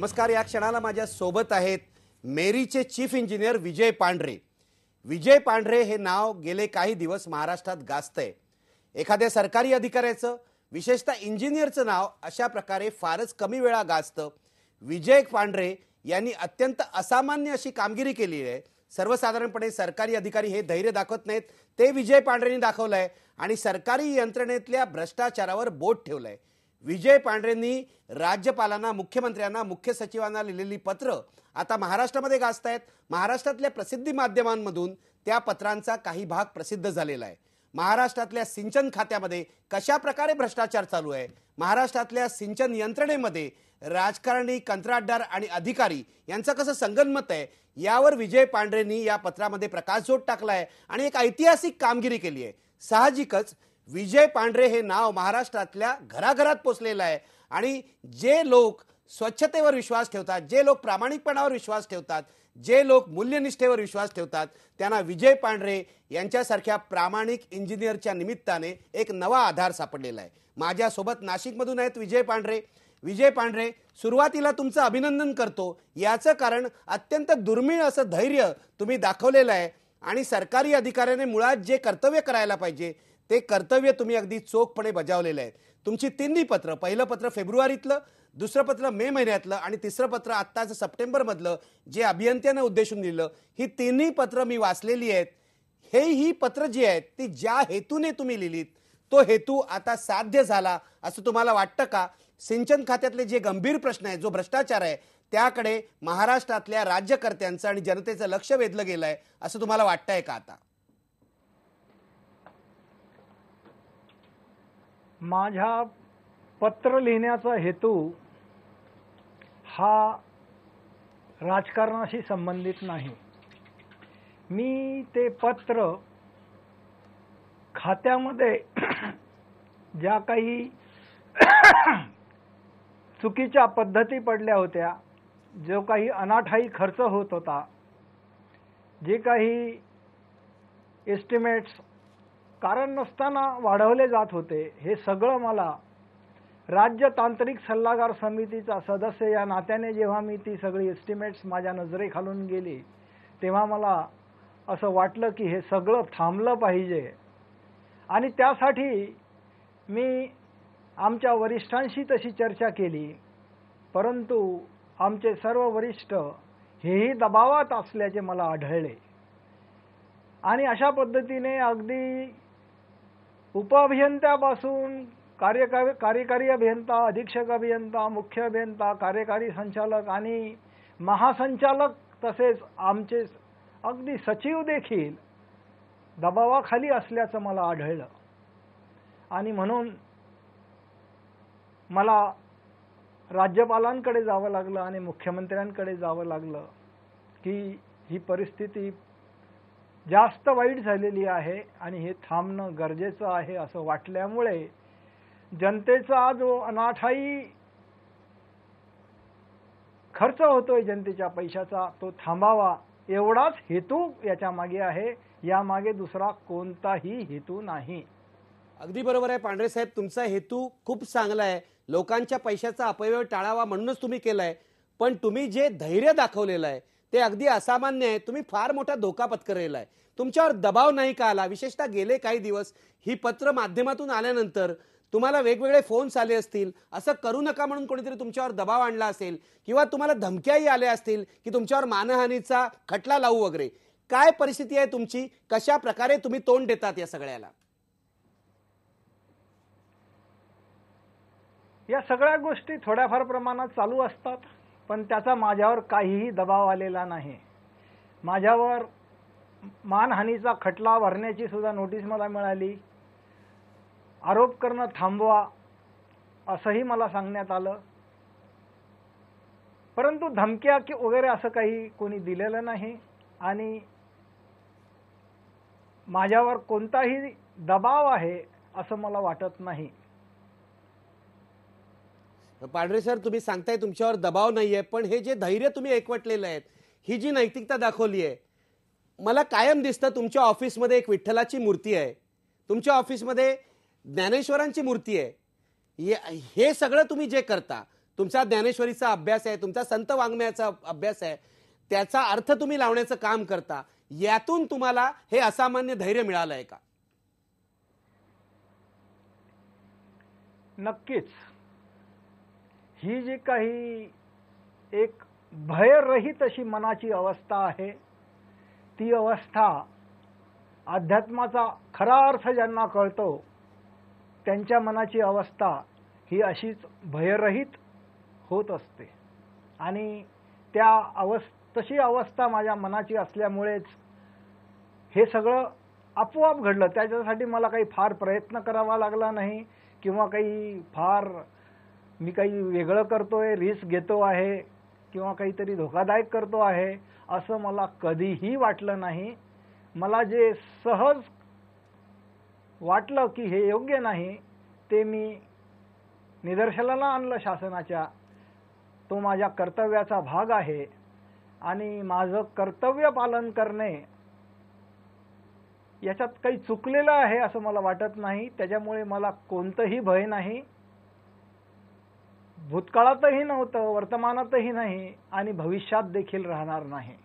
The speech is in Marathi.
नमस्कार. या क्षणाला माझ्या सोबत आहेत मेरीचे चीफ इंजिनियर विजय पांढरे. विजय पांढरे हे नाव गेले काही दिवस महाराष्ट्रात गाजतंय. एखाद्या सरकारी अधिकाऱ्याचं, विशेषतः इंजिनियरचं नाव अशा प्रकारे फारच कमी वेळा गाजतं. विजय पांढरे यांनी अत्यंत असामान्य अशी कामगिरी केली आहे. सर्वसाधारणपणे सरकारी अधिकारी हे धैर्य दाखवत नाहीत, ते विजय पांढरेंनी दाखवलंय आणि सरकारी यंत्रणेतल्या भ्रष्टाचारावर बोट ठेवलंय. विजय पांढरेंनी राज्यपालांना, मुख्यमंत्र्यांना, मुख्य सचिवांना लिहिलेली पत्र आता महाराष्ट्रामध्ये गाजतायत. महाराष्ट्रातल्या प्रसिद्धी माध्यमांमधून त्या पत्रांचा काही भाग प्रसिद्ध झालेला आहे. महाराष्ट्रातल्या सिंचन खात्यामध्ये कशा प्रकारे भ्रष्टाचार चालू आहे, महाराष्ट्रातल्या सिंचन यंत्रणेमध्ये राजकारणी, कंत्राटदार आणि अधिकारी यांचं कसं संगनमत आहे, यावर विजय पांढरेंनी या पत्रामध्ये प्रकाशझोत टाकलाय आणि एक ऐतिहासिक कामगिरी केली आहे. साहजिकच विजय पांढरे हे नाव महाराष्ट्रातल्या घराघरात पोचलेलं आहे आणि जे लोक स्वच्छतेवर विश्वास ठेवतात, जे लोक प्रामाणिकपणावर विश्वास ठेवतात, जे लोक मूल्यनिष्ठेवर विश्वास ठेवतात, त्यांना विजय पांढरे यांच्यासारख्या प्रामाणिक इंजिनियरच्या निमित्ताने एक नवा आधार सापडलेला आहे. माझ्यासोबत नाशिकमधून आहेत विजय पांढरे. विजय पांढरे, सुरुवातीला तुमचं अभिनंदन करतो. याचं कारण अत्यंत दुर्मिळ असं धैर्य तुम्ही दाखवलेलं आहे आणि सरकारी अधिकाऱ्याने मुळात जे कर्तव्य करायला पाहिजे ते कर्तव्य तुम्ही अगदी चोखपणे बजावलेलं आहे. तुमची तिन्ही पत्र, पहिलं पत्र फेब्रुवारीतलं, दुसरं पत्र मे महिन्यातलं आणि तिसरं पत्र आत्ताचं सप्टेंबरमधलं जे अभियंत्यानं उद्देशून लिहिलं, ही तिन्ही पत्र मी वाचलेली आहेत. ही पत्र जी आहेत ती ज्या हेतूने तुम्ही लिहिलीत तो हेतू आता साध्य झाला असं तुम्हाला वाटतं का? सिंचन खात्यातले जे गंभीर प्रश्न आहेत, जो भ्रष्टाचार आहे, त्याकडे महाराष्ट्रातल्या राज्यकर्त्यांचं आणि जनतेचं लक्ष वेधलं गेलंय असं तुम्हाला वाटतंय का? आता माझ्या पत्र लिहिण्याचा हेतू हा राजकारणाशी संबंधित नाही. मी ते पत्र खात्यामध्ये ज्या काही चुकीच्या पद्धती पडल्या होत्या, जो काही अनाठायी खर्च होत होता, जे काही एस्टिमेट्स कारण नसताना वाढवले जात होते, हे सगळं मला राज्य तांत्रिक सल्लागार समितीचा सदस्य या नात्याने जेव्हा मी ती सगळी एस्टिमेट्स माझ्या नजरेखालून गेली, तेव्हा मला असं वाटलं की हे सगळं थांबलं पाहिजे. आणि त्यासाठी मी आमच्या वरिष्ठांशी तशी चर्चा केली, परंतु आमचे सर्व वरिष्ठ हेही दबावात असल्याचे मला आढळले. आणि अशा पद्धतीने अगदी उपअभियंत्यापासून कार्यकारी अभियंता, अधीक्षक अभियंता, मुख्य अभियंता, कार्यकारी संचालक आणि महासंचालक, तसेच आमचे अगदी सचिव देखील दबावाखाली असल्याचं मला आढळलं. आणि म्हणून मला राज्यपालांकडे जावं लागलं आणि मुख्यमंत्र्यांकडे जावं लागलं की ही परिस्थिती जास्त वाईट झालेली आहे आणि हे थांबणं गरजेचं आहे असं वाटल्यामुळे जनतेचा जो अनाठायी खर्च होतोय जनतेच्या पैशाचा, तो थांबावा, एवढाच हेतू याच्या मागे आहे. यामागे दुसरा कोणताही हेतू नाही. अगदी बरोबर आहे पांढरे साहेब, तुमचा हेतू खूप चांगला आहे. लोकांच्या पैशाचा अपव्यय टाळावा म्हणूनच तुम्ही केलाय. पण तुम्ही जे धैर्य दाखवलेलं आहे ते अगदी असामान्य आहे. तुम्ही फार मोठा धोका पत्करलेला आहे. तुमच्यावर दबाव नाही का आला? विशेषतः गेले काही दिवस ही पत्र माध्यमातून आल्यानंतर तुम्हाला वेगवेगळे फोन्स आले असतील, असं करू नका म्हणून कोणीतरी तुमच्यावर दबाव आणला असेल किंवा तुम्हाला धमक्याही आल्या असतील की तुमच्यावर मानहानीचा खटला लावू वगैरे. काय परिस्थिती आहे तुमची? कशा प्रकारे तुम्ही तोंड देतात या सगळ्याला? या सगळ्या गोष्टी थोड्याफार प्रमाणात चालू असतात, पण त्याचा माझ्यावर काहीही दबाव आलेला नाही. माझ्यावर मानहानीचा खटला भरण्याची सुद्धा नोटीस मला मिळाली. आरोप करणं थांबवा असंही मला सांगण्यात आलं, परंतु धमक्या की वगैरे असं काही कोणी दिलेलं नाही आणि माझ्यावर कोणताही दबाव आहे असं मला वाटत नाही. पांढरे सर, तुम्ही सांगताय तुमच्यावर दबाव नाहीये, पण हे जे धैर्य तुम्ही एकवटलेलं आहे, ही जी नैतिकता दाखवली आहे, मला कायम दिसतं तुमच्या ऑफिसमध्ये एक विठ्ठलाची मूर्ती आहे, तुमच्या ऑफिसमध्ये ज्ञानेश्वरांची मूर्ती आहे. हे सगळं तुम्ही जे करता तुमचा ज्ञानेश्वरीचा अभ्यास आहे, तुमचा संत वाङ्मयाचा अभ्यास आहे, त्याचा अर्थ तुम्ही लावण्याचं काम करता. यातून तुम्हाला हे असामान्य धैर्य मिळालंय का? नक्कीच. ही जी काही एक भयरहित अशी मनाची अवस्था आहे, ती अवस्था अध्यात्माचा खरा अर्थ ज्यांना कळतो त्यांच्या मनाची अवस्था ही अशीच भयरहित होत असते. आणि तशी अवस्था माझ्या मनाची असल्यामुळेच हे सगळं आपोआप घडलं. त्याच्यासाठी मला काही फार प्रयत्न करावा लागला नाही किंवा मी काही वेगळं करतोय, रिस्क घेतो आहे किंवा काहीतरी धोकादायक करतो आहे असं मला कधीही वाटलं नाही. मला जे सहज वाटलं की हे योग्य नाही ते मी निदर्शनाला आणलं शासनाच्या. तो माझ्या कर्तव्याचा भाग आहे आणि माझं कर्तव्य पालन करणे याच्यात काही चुकलेलं आहे असं मला वाटत नाही. त्याच्यामुळे मला कोणतंही भय नाही. भूतकाळातही नव्हतं, वर्तमानातही नाही आणि भविष्यात देखील राहणार नाही.